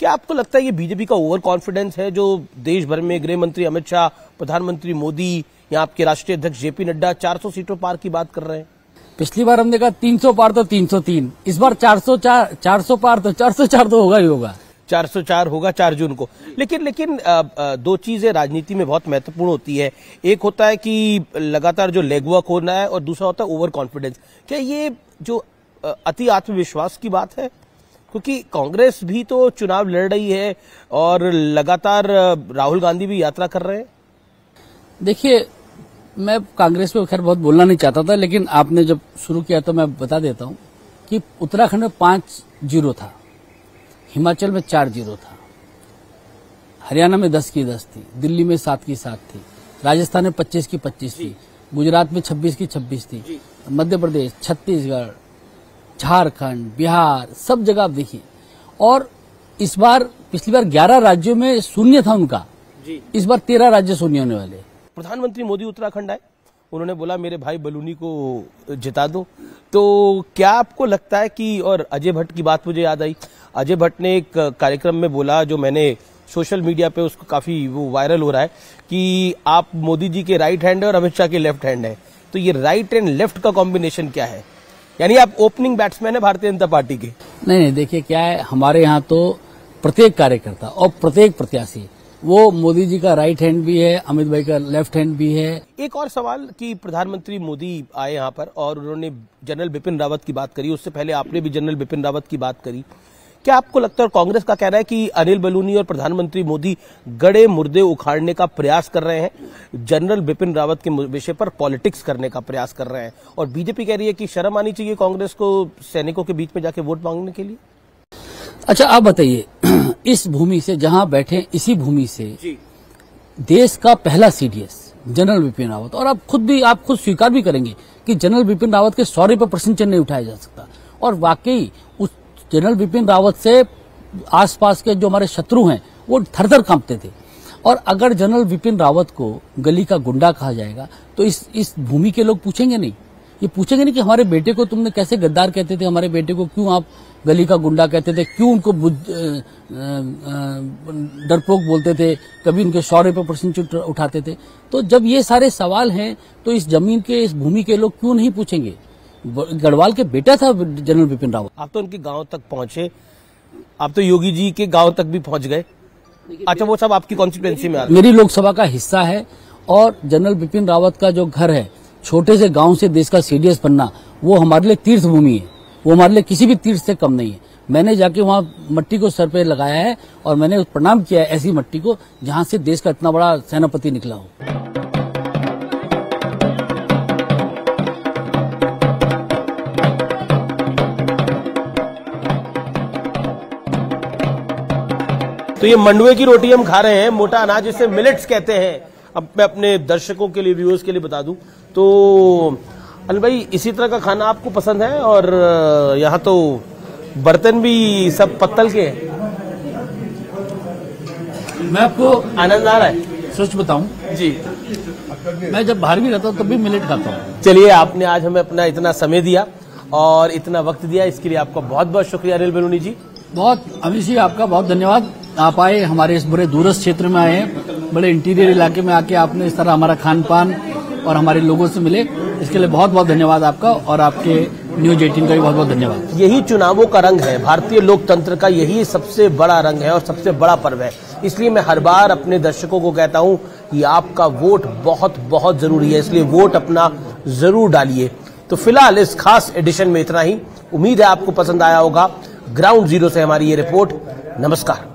क्या आपको लगता है ये बीजेपी का ओवर कॉन्फिडेंस है जो देश भर में गृह मंत्री अमित शाह, प्रधानमंत्री मोदी या आपके राष्ट्रीय अध्यक्ष जेपी नड्डा 400 सीटों पार की बात कर रहे हैं? पिछली बार हमने कहा 300 पार तो 303, इस बार 400 पार तो 404 तो होगा ही होगा। 404 होगा 4 जून को। लेकिन दो चीजें राजनीति में बहुत महत्वपूर्ण होती है। एक होता है कि लगातार जो लेगवर्क होना है और दूसरा होता है ओवर कॉन्फिडेंस। क्या ये जो अति आत्मविश्वास की बात है? क्योंकि कांग्रेस भी तो चुनाव लड़ रही है और लगातार राहुल गांधी भी यात्रा कर रहे हैं। देखिए, मैं कांग्रेस पे खैर बहुत बोलना नहीं चाहता था, लेकिन आपने जब शुरू किया तो मैं बता देता हूं कि उत्तराखंड में 5-0 था, हिमाचल में 4-0 था, हरियाणा में 10 की 10 थी, दिल्ली में 7 की 7 थी, राजस्थान में 25 की 25 थी, गुजरात में 26 की 26 थी, मध्य प्रदेश, छत्तीसगढ़, झारखंड, बिहार, सब जगह आप देखिए। और इस बार पिछली बार 11 राज्यों में शून्य था उनका, इस बार 13 राज्य शून्य होने वाले। प्रधानमंत्री मोदी उत्तराखंड आए, उन्होंने बोला मेरे भाई बलूनी को जिता दो। तो क्या आपको लगता है कि, और अजय भट्ट की बात मुझे याद आई, अजय भट्ट ने एक कार्यक्रम में बोला जो मैंने सोशल मीडिया पे उसको काफी वो वायरल हो रहा है कि आप मोदी जी के राइट हैंड है और अमित शाह के लेफ्ट हैंड है। तो ये राइट एंड लेफ्ट का कॉम्बिनेशन क्या है? यानी आप ओपनिंग बैट्समैन है भारतीय जनता पार्टी के? नहीं, देखिए क्या है, हमारे यहाँ तो प्रत्येक कार्यकर्ता और प्रत्येक प्रत्याशी वो मोदी जी का राइट हैंड भी है, अमित भाई का लेफ्ट हैंड भी है। एक और सवाल कि प्रधानमंत्री मोदी आए यहाँ पर और उन्होंने जनरल बिपिन रावत की बात करी, उससे पहले आपने भी जनरल बिपिन रावत की बात करी। क्या आपको लगता है, और कांग्रेस का कहना है कि अनिल बलूनी और प्रधानमंत्री मोदी गड़े मुर्दे उखाड़ने का प्रयास कर रहे हैं, जनरल बिपिन रावत के विषय पर पॉलिटिक्स करने का प्रयास कर रहे हैं, और बीजेपी कह रही है कि शर्म आनी चाहिए कांग्रेस को सैनिकों के बीच में जाके वोट मांगने के लिए? अच्छा, आप बताइए, इस भूमि से जहां बैठे, इसी भूमि से देश का पहला सीडीएस जनरल बिपिन रावत, और आप खुद स्वीकार भी करेंगे कि जनरल बिपिन रावत के सौर्य पर प्रश्न चिन्ह नहीं उठाया जा सकता। और वाकई उस जनरल बिपिन रावत से आसपास के जो हमारे शत्रु हैं वो थर-थर कांपते थे। और अगर जनरल बिपिन रावत को गली का गुंडा कहा जाएगा तो इस भूमि के लोग पूछेंगे नहीं, ये पूछेंगे नहीं कि हमारे बेटे को तुमने कैसे गद्दार कहते थे, हमारे बेटे को क्यों आप गली का गुंडा कहते थे, क्यों उनको डरपोक बोलते थे, कभी उनके शौर्य पर प्रश्न उठाते थे। तो जब ये सारे सवाल हैं तो इस जमीन के, इस भूमि के लोग क्यों नहीं पूछेंगे? गढ़वाल के बेटा था जनरल बिपिन रावत। आप तो उनके गांव तक पहुंचे, आप तो योगी जी के गांव तक भी पहुंच गए। अच्छा, वो सब आपकी कॉन्स्टिट्यूएंसी में आ रहा है? मेरी लोकसभा का हिस्सा है, और जनरल बिपिन रावत का जो घर है, छोटे से गांव से देश का सीडीएस बनना, वो हमारे लिए तीर्थ भूमि है, वो हमारे लिए किसी भी तीर्थ से कम नहीं है। मैंने जाके वहां मट्टी को सर पे लगाया है और मैंने प्रणाम किया है ऐसी मट्टी को जहां से देश का इतना बड़ा सेनापति निकला हो। तो ये मंडुए की रोटी हम खा रहे हैं, मोटा अनाज, जिसे मिलेट्स कहते हैं। अब मैं अपने दर्शकों के लिए, व्यूअर्स के लिए बता दूं तो अनिल भाई, इसी तरह का खाना आपको पसंद है? और यहाँ तो बर्तन भी सब पत्तल के हैं। मैं आपको आनंद आ रहा है? सच बताऊं जी, मैं जब बाहर भी रहता हूं तब भी मिलेट खाता हूं। चलिए, आपने आज हमें अपना इतना समय दिया और इतना वक्त दिया, इसके लिए आपका बहुत बहुत शुक्रिया अनिल बलूनी जी। बहुत, अमित जी आपका बहुत धन्यवाद। आप आए, हमारे इस बड़े दूरस्थ क्षेत्र में आए हैं, बड़े इंटीरियर इलाके में आके आपने इस तरह हमारा खान पान और हमारे लोगों से मिले, इसके लिए बहुत बहुत धन्यवाद आपका, और आपके न्यूज 18 का भी बहुत बहुत धन्यवाद। यही चुनावों का रंग है, भारतीय लोकतंत्र का यही सबसे बड़ा रंग है और सबसे बड़ा पर्व है। इसलिए मैं हर बार अपने दर्शकों को कहता हूं कि आपका वोट बहुत बहुत जरूरी है, इसलिए वोट अपना जरूर डालिए। तो फिलहाल इस खास एडिशन में इतना ही। उम्मीद है आपको पसंद आया होगा। ग्राउंड जीरो से हमारी ये रिपोर्ट। नमस्कार।